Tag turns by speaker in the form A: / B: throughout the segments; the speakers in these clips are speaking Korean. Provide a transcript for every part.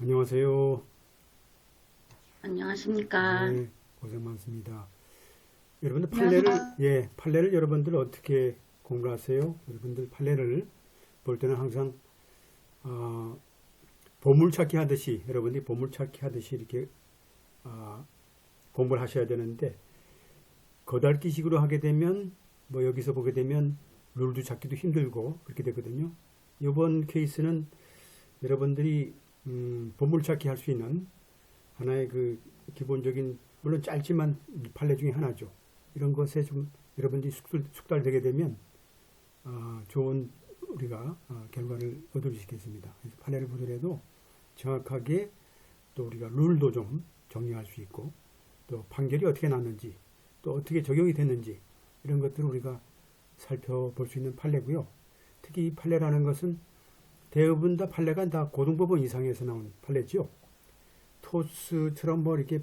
A: 안녕하세요.
B: 안녕하십니까.
A: 네, 고생 많습니다. 여러분들
C: 안녕하세요.
A: 판례를 여러분들 어떻게 공부하세요? 여러분들 판례를 볼 때는 항상, 어, 보물찾기 하듯이, 여러분들이 보물찾기 하듯이 이렇게, 어, 공부를 하셔야 되는데, 거달기식으로 하게 되면, 뭐 여기서 보게 되면, 룰도 찾기도 힘들고, 그렇게 되거든요. 이번 케이스는 여러분들이, 보물찾기 할 수 있는 하나의 그 기본적인 물론 짧지만 판례 중에 하나죠. 이런 것에 좀 여러분들이 숙달되게 되면 좋은 우리가 결과를 얻을 수 있겠습니다. 그래서 판례를 보더라도 정확하게 또 우리가 룰도 좀 정리할 수 있고 또 판결이 어떻게 났는지 또 어떻게 적용이 됐는지 이런 것들을 우리가 살펴볼 수 있는 판례고요. 특히 이 판례라는 것은 대부분 다 판례가 다 고등법원 이상에서 나온 판례지요. 토스처럼 뭐 이렇게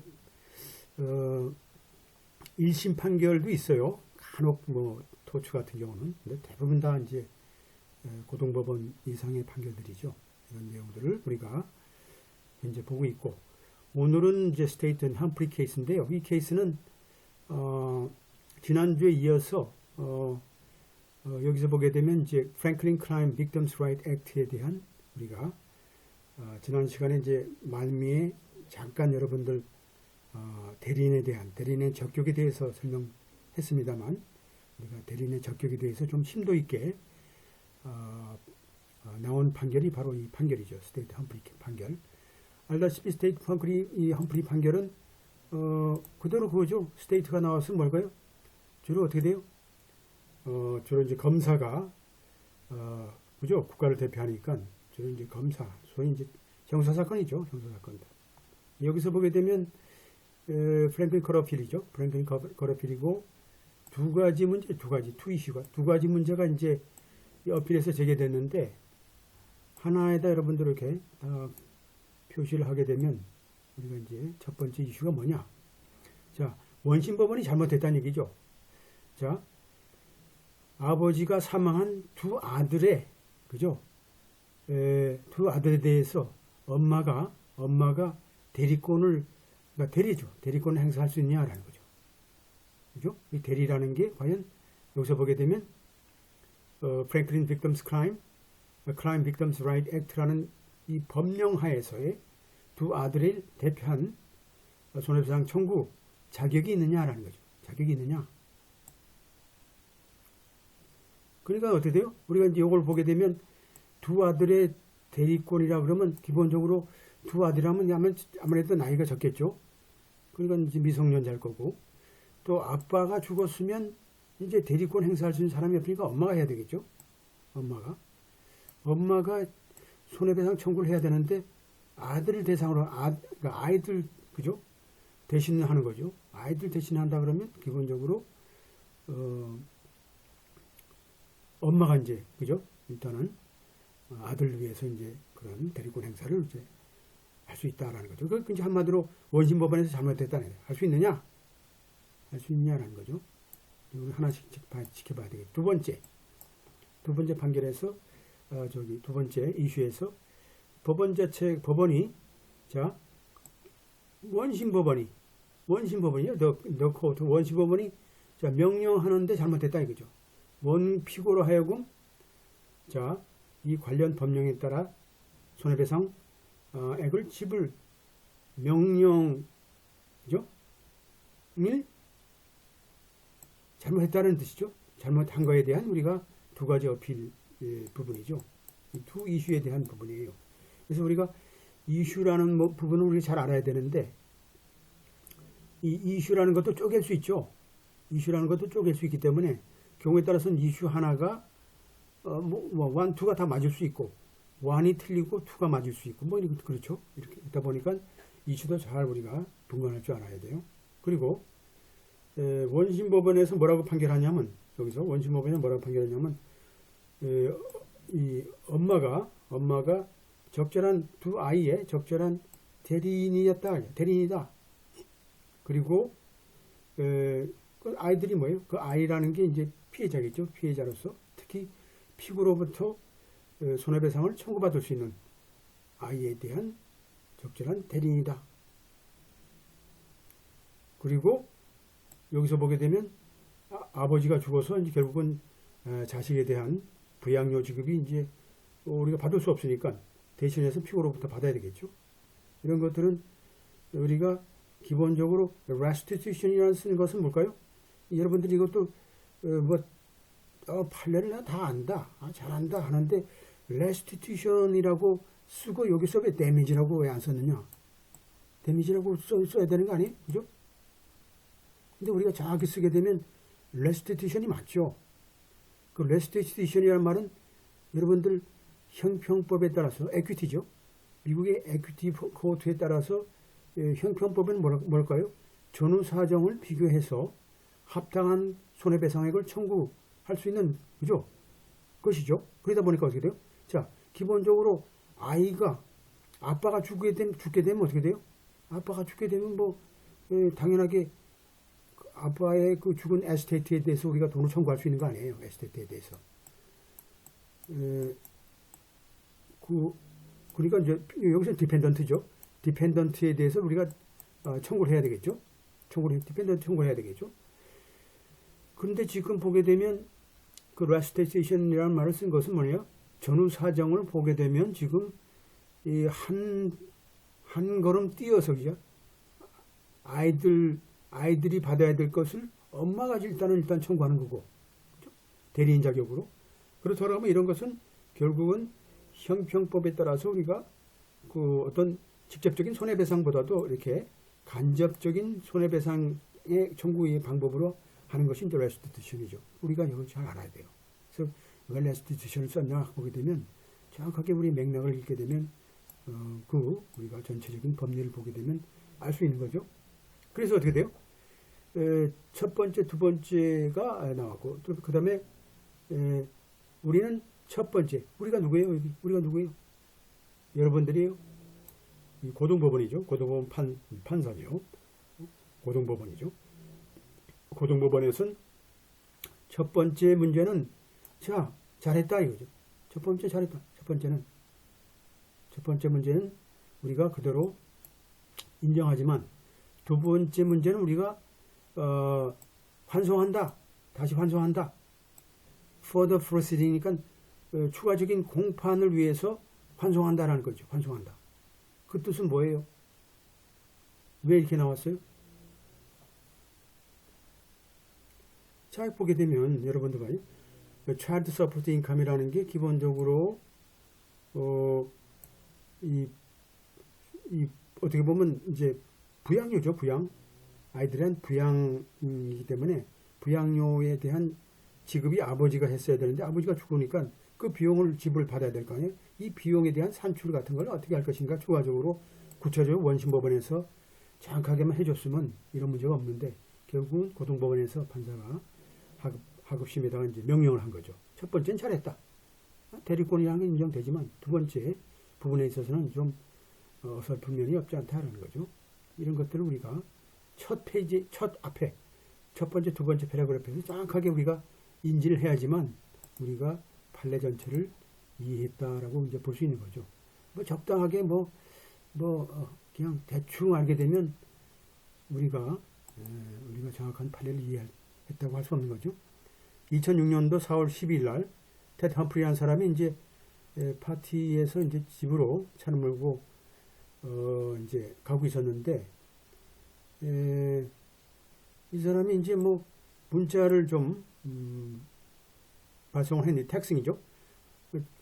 A: 1심 판결도 있어요. 간혹 뭐 토츠 같은 경우는. 근데 대부분 다 이제 고등법원 이상의 판결들이죠. 이런 내용들을 우리가 현재 보고 있고 오늘은 이제 스테이트 앤 험프리 케이스인데요. 이 케이스는 지난주에 이어서 여기서 보게 되면 이제 프랭클린 크라임 빅덤스 라이트 액트에 대한 우리가 지난 시간에 이제 말미에 잠깐 여러분들 대리인의 적격에 대해서 설명했습니다만 우리가 대리인의 적격에 대해서 좀 심도 있게 나온 판결이 바로 이 판결이죠. 스테이트 험프리 판결. 알다시피 스테이트 험프리 판결은 그대로 그거죠. 스테이트가 나왔으면 뭘까요? 주로 어떻게 돼요? 주로 이제 검사가 그죠? 국가를 대표하니까 주로 이제 검사, 소위 이제 형사 사건이죠. 형사 사건들. 여기서 보게 되면 프랭클린 커러필이죠. 프랭클린 커러필이고 두 가지 문제, 투 이슈가 두 가지 문제가 이제 어필에서 제기됐는데 하나에다 여러분들 이렇게 표시를 하게 되면 우리가 이제 첫 번째 이슈가 뭐냐? 자, 원심 법원이 잘못했다는 얘기죠. 자, 아버지가 사망한 두 아들의 그죠? 두 아들에 대해서 엄마가 대리권을 그러니까 대리권을 행사할 수 있냐라는 거죠. 그죠? 이 대리라는 게 과연 여기서 보게 되면 프랭클린 빅덤스 크라임 빅덤스 라이트 액트라는 이 법령 하에서의 두 아들을 대표한 손해배상 청구 자격이 있느냐라는 거죠. 자격이 있느냐? 그러니까 어떻게 돼요? 우리가 이제 이걸 보게 되면 두 아들의 대리권이라 그러면 기본적으로 두 아들이라면 아무래도 나이가 적겠죠. 그러니까 이제 미성년자일 거고 또 아빠가 죽었으면 이제 대리권 행사할 수 있는 사람이 없으니까 엄마가 해야 되겠죠. 엄마가 손해배상 청구를 해야 되는데 아들을 대상으로 그러니까 아이들 그죠? 대신하는 거죠. 아이들 대신한다 그러면 기본적으로 엄마가 이제 그죠? 일단은 아들을 위해서 이제 그런 대리권 행사를 이제 할 수 있다라는 거죠. 그 이제 한마디로 원심 법원에서 잘못됐다는 거예요. 할 수 있느냐? 할 수 있냐라는 거죠. 우리 하나씩 지켜봐야 되겠죠. 두 번째 판결에서 두 번째 이슈에서 법원이 자 원심 법원이요. 더 코트 원심 법원이 자 명령하는데 잘못됐다 이거죠. 원 피고로 하여금 자 이 관련 법령에 따라 손해배상 액을 지불 명령 그죠? 을 잘못했다는 뜻이죠. 잘못한 거에 대한 우리가 두 가지 어필 부분이죠. 이 두 이슈에 대한 부분이에요. 그래서 우리가 이슈라는 부분을 우리가 잘 알아야 되는데 이 이슈라는 것도 쪼갤 수 있죠. 이슈라는 것도 쪼갤 수 있기 때문에 경우에 따라서는 이슈 하나가 원, 투가 다 맞을 수 있고 원이 틀리고 투가 맞을 수 있고 뭐 그렇죠. 이렇게 있다 보니까 이슈도 잘 우리가 분간할 줄 알아야 돼요. 그리고 원심법원에서 뭐라고 판결하냐면 여기서 원심법원에서 뭐라고 판결하냐면 이 엄마가 적절한 두 아이의 적절한 대리인이다. 그리고 그 아이들이 뭐예요? 그 아이라는 게 이제 피해자겠죠. 피해자로서 특히 피고로부터 손해배상을 청구받을 수 있는 아이에 대한 적절한 대리인이다. 그리고 여기서 보게 되면 아버지가 죽어서 이제 결국은 자식에 대한 부양료 지급이 이제 우리가 받을 수 없으니까 대신해서 피고로부터 받아야 되겠죠. 이런 것들은 우리가 기본적으로 restitution이라는 쓰는 것은 뭘까요? 여러분들이 이것도 판례를 다 안다, 잘한다 하는데 restitution이라고 쓰고 여기서 왜 damage라고 왜 안 썼느냐? damage라고 써야 되는 거 아니에요? 그죠? 근데 우리가 정확히 쓰게 되면 restitution이 맞죠. 그 restitution이라는 말은 여러분들 형평법에 따라서 equity죠. 미국의 equity 코드에 따라서 형평법은 뭘까요? 전후 사정을 비교해서 합당한 손해배상액을 청구할 수 있는 그죠? 것이죠. 그러다 보니까 어떻게 돼요? 자, 기본적으로 아빠가 죽게 되면 어떻게 돼요? 아빠가 죽게 되면 당연하게 아빠의 그 죽은 에스테이트에 대해서 우리가 돈을 청구할 수 있는 거 아니에요? 에스테이트에 대해서. 그러니까 이제 여기서 디펜던트죠. 디펜던트에 대해서 우리가 청구를 해야 되겠죠. 디펜던트 청구를 해야 되겠죠. 근데 지금 보게 되면 그 restitution이라는 말을 쓴 것은 뭐냐? 전후 사정을 보게 되면 지금 이 한 걸음 뛰어서 그죠? 아이들이 받아야 될 것을 엄마가 일단 청구하는 거고, 그렇죠? 대리인 자격으로. 그렇더라면 이런 것은 결국은 형평법에 따라서 우리가 그 어떤 직접적인 손해배상보다도 이렇게 간접적인 손해배상의 청구의 방법으로 하는 것이 이제 restitution이죠. 우리가 이걸 잘 알아야 돼요. 그래서 왜 restitution을 썼냐 보게 되면 정확하게 우리 맥락을 읽게 되면 우리가 전체적인 법리를 보게 되면 알 수 있는 거죠. 그래서 어떻게 돼요? 첫 번째, 두 번째가 나왔고, 또 그 다음에 우리는 첫 번째, 우리가 누구예요? 여기 우리가 누구예요? 여러분들이에요. 고등법원이죠. 고등법원 판사죠. 고등법원이죠. 고등법원에서는 첫 번째 문제는 자, 잘했다 이거죠. 첫 번째 잘했다. 첫 번째 문제는 우리가 그대로 인정하지만 두 번째 문제는 우리가 환송한다. 다시 환송한다. further proceeding이니까 추가적인 공판을 위해서 환송한다라는 거죠. 환송한다. 그 뜻은 뭐예요? 왜 이렇게 나왔어요? 자, 보게 되면 여러분들 봐요. Child Support Income이라는 게 기본적으로 어떻게 보면 이제 부양료죠. 아이들은 부양이기 때문에 부양료에 대한 지급이 아버지가 했어야 되는데 아버지가 죽으니까 그 비용을 지불 받아야 될 거 아니에요. 이 비용에 대한 산출 같은 걸 어떻게 할 것인가 추가적으로 구체적으로 원심법원에서 정확하게만 해줬으면 이런 문제가 없는데 결국은 고등법원에서 판사가 하급심에다가 이제 명령을 한 거죠. 첫 번째는 잘했다. 대리권이라는 게 인정되지만 두 번째 부분에 있어서는 좀 어설픈 면이 없지 않다라는 거죠. 이런 것들을 우리가 첫 페이지, 앞에 첫 번째, 두 번째 패러그래프에서 정확하게 우리가 인지를 해야지만 우리가 판례 전체를 이해했다라고 이제 볼 수 있는 거죠. 적당하게 그냥 대충 알게 되면 우리가 정확한 판례를 이해했다고 할 수 없는 거죠. 2006년도 4월 12일 날 테드 험프리라는 사람이 이제 파티에서 이제 집으로 차를 몰고 이제 가고 있었는데 이 사람이 이제 문자를 좀 발송을 했는데 텍스팅이죠.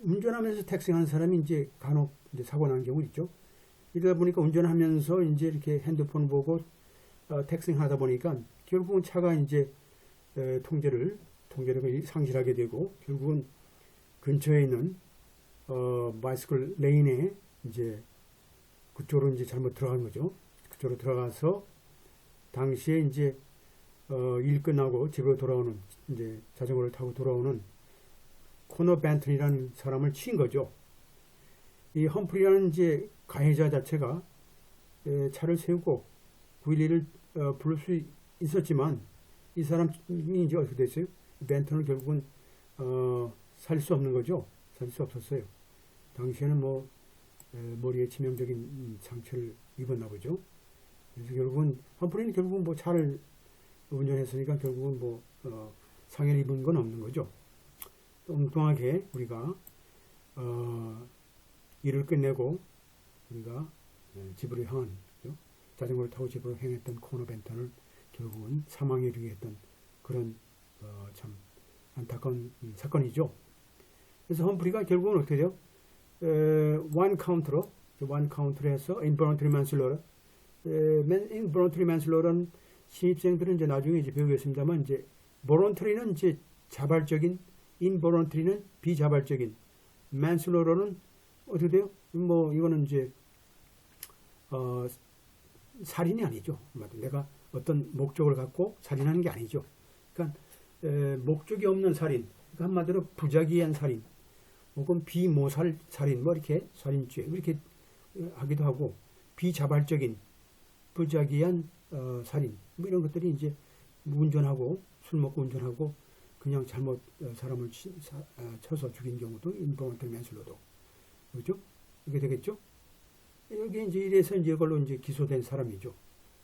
A: 운전하면서 텍스팅하는 사람이 이제 간혹 이제 사고 나는 경우 있죠. 이러다 보니까 운전하면서 이제 이렇게 핸드폰 보고 텍스팅 하다 보니까 결국은 차가 이제 통제력을 상실하게 되고 결국은 근처에 있는 바이스클 레인에 이제 그쪽으로 이제 잘못 들어간 거죠. 그쪽으로 들어가서 당시에 이제 일 끝나고 집으로 돌아오는 이제 자전거를 타고 돌아오는 코너 벤튼이라는 사람을 친 거죠. 이 험프리라는 이제 가해자 자체가 차를 세우고 911을 부를 수 있었지만 이 사람이 이제 어떻게 됐어요? 벤튼을 결국은 살릴 수 없는 거죠. 살릴 수 없었어요. 당시에는 머리에 치명적인 상처를 입었나 보죠. 그래서 결국은 험프리는 결국은 뭐 차를 운전했으니까 결국은 뭐 상해를 입은 건 없는 거죠. 엉뚱하게 우리가 일을 끝내고 우리가 집으로 향한, 그죠? 자전거를 타고 집으로 향했던 코너 벤턴을 결국은 사망에 이르게 했던 그런 참 안타까운 사건이죠. 그래서 험프리가 결국은 어떻게 돼요? one 카운트로 해서 involuntary manslaughter. involuntary manslaughter는 신입생들은 이제 나중에 이제 배우겠습니다만, 이제 voluntary는 이제 자발적인, involuntary는 비자발적인, manslaughters는 어떻게 돼요? 뭐 이거는 이제 살인이 아니죠. 내가 어떤 목적을 갖고 살인하는 게 아니죠. 그러니까 목적이 없는 살인, 그러니까 한마디로 부작위한 살인, 혹은 비모살 살인, 뭐 이렇게 살인죄 이렇게 하기도 하고, 비자발적인 부작위한 살인, 뭐 이런 것들이 이제 운전하고 술 먹고 운전하고 그냥 잘못 사람을 쳐서 죽인 경우도 인볼런터리 맨슬러도, 그렇죠? 이게 되겠죠? 여기 이제 이래서 이제 이걸로 이제 기소된 사람이죠.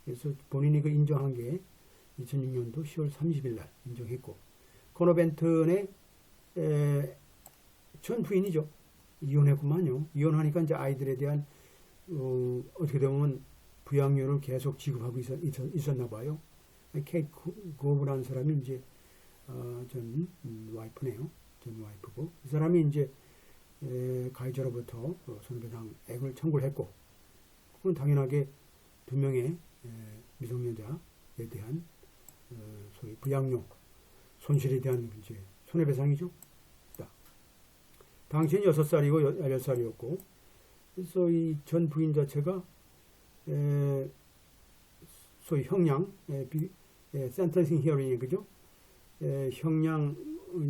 A: 그래서 본인이 그 인정한 게 2006년도 10월 30일 날 인정했고, 코너 벤턴의 전 부인이죠. 이혼했구만요. 이혼하니까 이제 아이들에 대한 어떻게 되면 부양료를 계속 지급하고 있었나 봐요. 케이트 고브라는 사람이 이제 전 와이프네요. 전 와이프고, 이 사람이 이제 가해자로부터 손해배상액을 청구를 했고, 그건 당연하게 두 명의 미성년자에 대한 소위 부양료 손실에 대한 이제 손해배상이죠. 당시엔 6살이고 8살이었고, 그래서 이 전 부인 자체가 소위 형량, 센터싱 히어링이, 그죠? 형량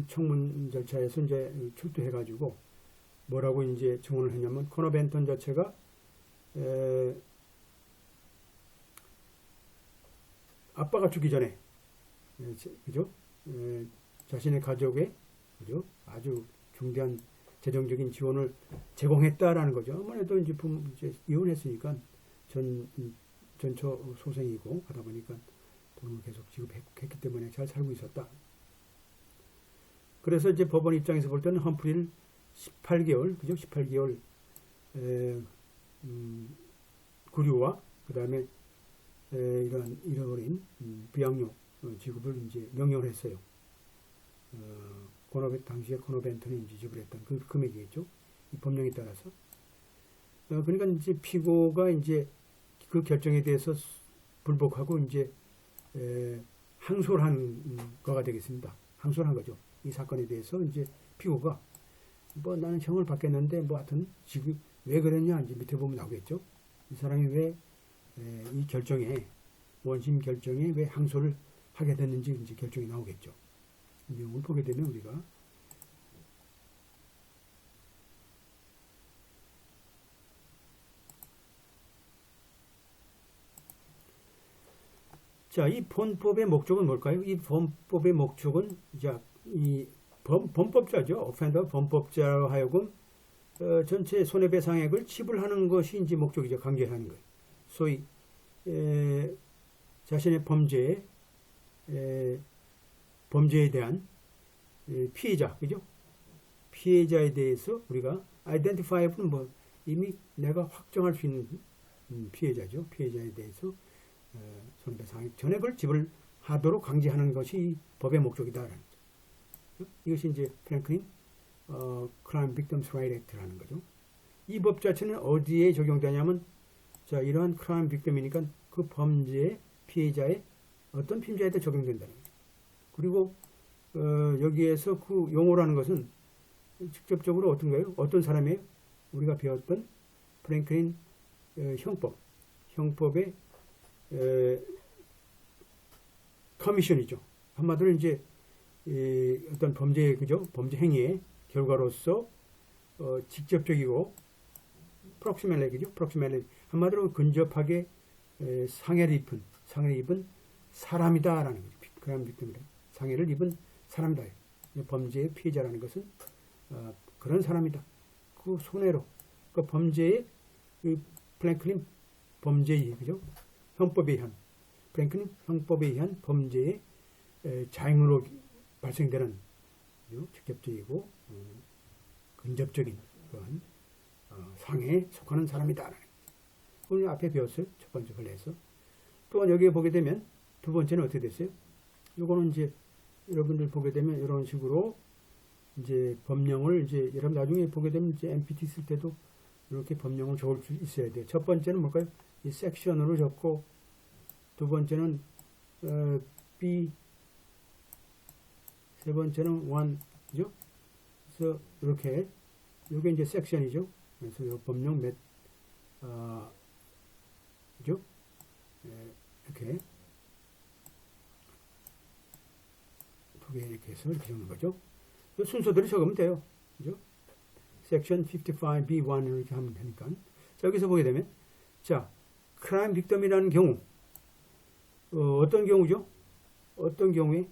A: 청문 절차에서 이제 출두해가지고 뭐라고 이제 증언을 했냐면, 코너 벤턴 자체가 아빠가 죽기 전에, 그죠? 자신의 가족에, 그죠? 아주 중대한 재정적인 지원을 제공했다라는 거죠. 아무래도 이제 이혼했으니까 전처 소생이고 하다 보니까 돈을 계속 지급했기 때문에 잘 살고 있었다. 그래서 이제 법원 입장에서 볼 때는 험프리를 18개월, 그죠? 18개월 구류와 그 다음에 이런 잃어버린 부양료 지급을 이제 명령을 했어요. 당시에 코너 벤턴이 이제 지불했던 그 금액이겠죠. 이 법령에 따라서. 그러니까 이제 피고가 이제 그 결정에 대해서 불복하고 이제 항소를 한 거가 되겠습니다. 항소를 한 거죠. 이 사건에 대해서 이제 피고가 뭐 나는 형을 받겠는데 뭐 하여튼 지금 왜 그랬냐 이제 밑에 보면 나오겠죠. 이 사람이 왜 이 결정에, 원심 결정에 왜 항소를 하게 됐는지 이제 결정이 나오겠죠. 내용을 보게 되면 우리가 자, 이 본법의 목적은 뭘까요? 이 본법의 목적은 이 범법자죠. 오펜더 범법자로 하여금 전체 손해배상액을 지불하는 것이 이제 목적이죠. 강제하는 거예요. 소위 자신의 범죄에 대한 피해자, 그죠? 피해자에 대해서 우리가 identifyable, 뭐 이미 내가 확정할 수 있는 피해자죠. 피해자에 대해서 손해배상 전액을 지불하도록 강제하는 것이 법의 목적이다라는 거죠. 이것이 이제 프랭클린 Crime Victims Rights Act라는 거죠. 이 법 자체는 어디에 적용되냐면, 자, 이러한 크라임 빅tim이니까 그 범죄의 피해자의 어떤 피해자에도 적용된다는 거죠. 그리고 여기에서 그 용어라는 것은 직접적으로 어떤가요? 어떤 사람이에요? 우리가 배웠던 프랭클린 형법의 커미션이죠. 한마디로 이제 어떤 범죄, 그죠? 범죄 행위의 결과로서 직접적이고 프록시멜리, 한마디로 근접하게 상해를 입은 사람이다라는 거죠. 그런 빅tim이라 상해를 입은 사람이다. 범죄의 피해자라는 것은 그런 사람이다. 그 손해로 그 범죄의 그 프랭클린 범죄의 그죠? 형법에 의한 프랭클린 형법에 의한 범죄의 자행으로 발생되는 직접적이고 근접적인 그런 상해에 속하는 사람이다. 오늘 앞에 배웠어요. 첫 번째 걸레에서. 또한 여기에 보게 되면 두 번째는 어떻게 됐어요? 요거는 이제 여러분들 보게 되면 이런 식으로 이제 법령을 이제 여러분 나중에 보게 되면 이제 MPT 쓸 때도 이렇게 법령을 적을 수 있어야 돼요. 첫 번째는 뭘까요? 이 섹션으로 적고 두 번째는 B 세 번째는 1 그죠? 그래서 이렇게 이게 이제 섹션이죠. 그래서 이 법령 몇 그죠? 이렇게 두 개 이렇게 해서 이렇게 적는 거죠. 순서대로 적으면 돼요. 그죠? 섹션 55B1 이렇게 하면 되니까. 자, 여기서 보게 되면 자, 크라임 빅덤이라는 경우 어떤 경우죠? 어떤 경우에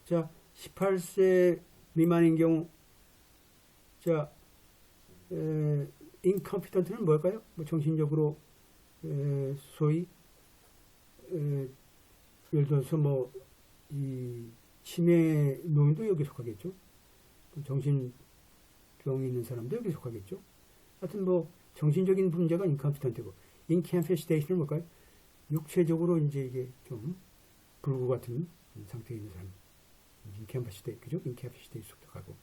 A: 자, 18세 미만인 경우 자, 인컴피턴트는 뭘까요? 뭐 정신적으로 소위 예를 들어서 뭐 이 치매 노인도 여기 속하겠죠. 정신병이 있는 사람도 여기 속하겠죠. 하여튼 뭐 정신적인 문제가 인컴피턴트고 인캐피시테이션은 뭘까요? 육체적으로 이제 이게 좀 불구 같은 상태에 있는 사람 인캐피시테이션 그죠? 인캐피시테이션 속하고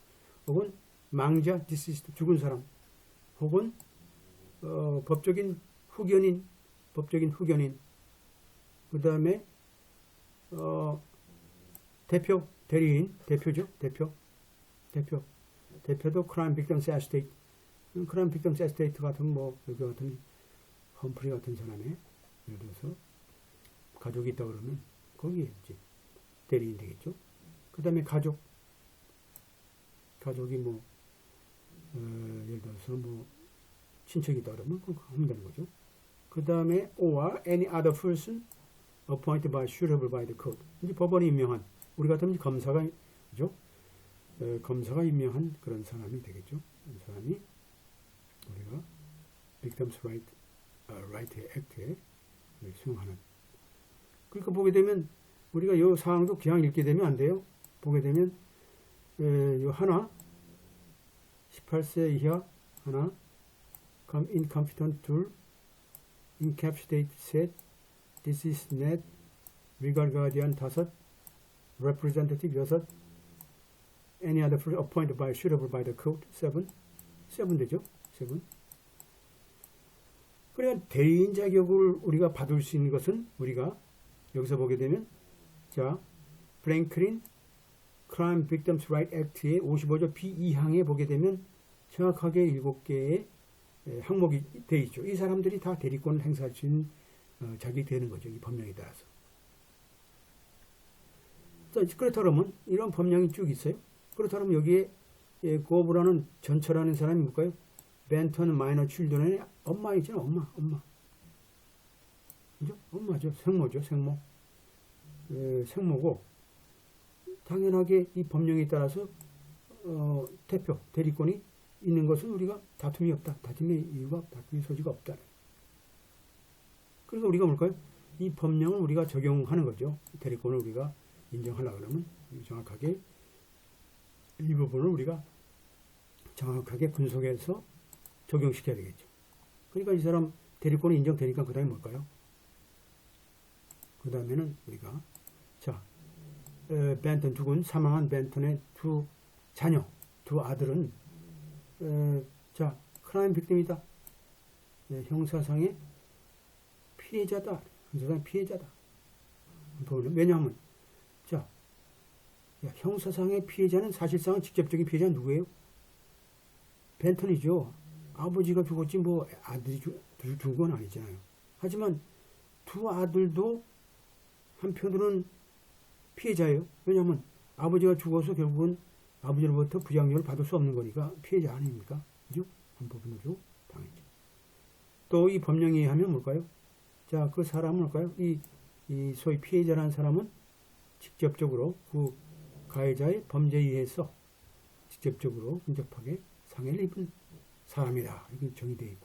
A: 혹은 망자 디시스트 죽은 사람 혹은 법적인 후견인 그 다음에 대표 대리인 대표죠 대표도 크라임 빅덤스 에스테이트 크라임 빅덤스 에스테이트 같은 뭐 여기 같은 험프리 같은 사람의 예를 들어서 가족이 있다 그러면 거기에 이제 대리인 되겠죠. 그 다음에 가족이 뭐 예를 들어서 뭐 친척이 있다 그러면 그거 하면 되는 거죠. 그 다음에 or any other person appointed by suitable by the court. 이제 법원이 임명한 우리 같으면 검사가 그죠? 검사가 임명한 그런 사람이 되겠죠. 그런 사람이 우리가 Victims Right Act에 수용하는. 그러니까 보게 되면 우리가 이 사항도 그냥 읽게 되면 안 돼요. 보게 되면 요 하나 18세 이하 하나 incompetent 둘 incapacitate 셋 deceased 넷 legal guardian 다섯 representative 여섯 any other person appointed by suitable by the court 세븐 되죠. 세븐. 그래 대리인 자격을 우리가 받을 수 있는 것은 우리가 여기서 보게 되면 자 프랭클린 크라임 빅덤스 라이트 액트의 55조 B2항에 보게 되면 정확하게 7개의 항목이 되어 있죠. 이 사람들이 다 대리권을 행사할 수 있는 자격이 되는 거죠. 이 법령에 따라서. 그렇다면 이런 법령이 쭉 있어요. 그렇다면 여기에 고브라는 전처라는 사람이 뭘까요? 벤턴 마이너 칠드런의 엄마이죠. 엄마. 그죠? 엄마죠. 생모죠. 생모고 당연하게 이 법령에 따라서 대리권이 있는 것은 우리가 다툼이 없다. 다툼의 이유가 다툼의 소지가 없다. 그래서 우리가 뭘까요? 이 법령을 우리가 적용하는 거죠. 대리권을 우리가 인정하려고 그러면 정확하게 이 부분을 우리가 정확하게 분석해서 적용시켜야 되겠죠. 그러니까 이 사람 대리권이 인정되니까 그 다음에 뭘까요? 그 다음에는 우리가 자 벤턴 사망한 벤턴의 두 자녀, 두 아들은 자 크라임 빅tim이다. 형사상의 피해자다. 형사상 피해자다. 왜냐하면 자 형사상의 피해자는 사실상은 직접적인 피해자는 누구예요? 벤턴이죠. 아버지가 죽었지 뭐 아들이 죽은 건 아니잖아요. 하지만 두 아들도 한편으로는 피해자예요. 왜냐하면 아버지가 죽어서 결국은 아버지로부터 부양료를 받을 수 없는 거니까 피해자 아닙니까? 그죠? 한 부분으로 당했죠. 또 이 법령에 의하면 뭘까요? 자, 그 사람은 뭘까요? 이 소위 피해자라는 사람은 직접적으로 그 가해자의 범죄에 의해서 직접적으로 인접하게 상해를 입은 사람이다. 이게 정의되어 있고.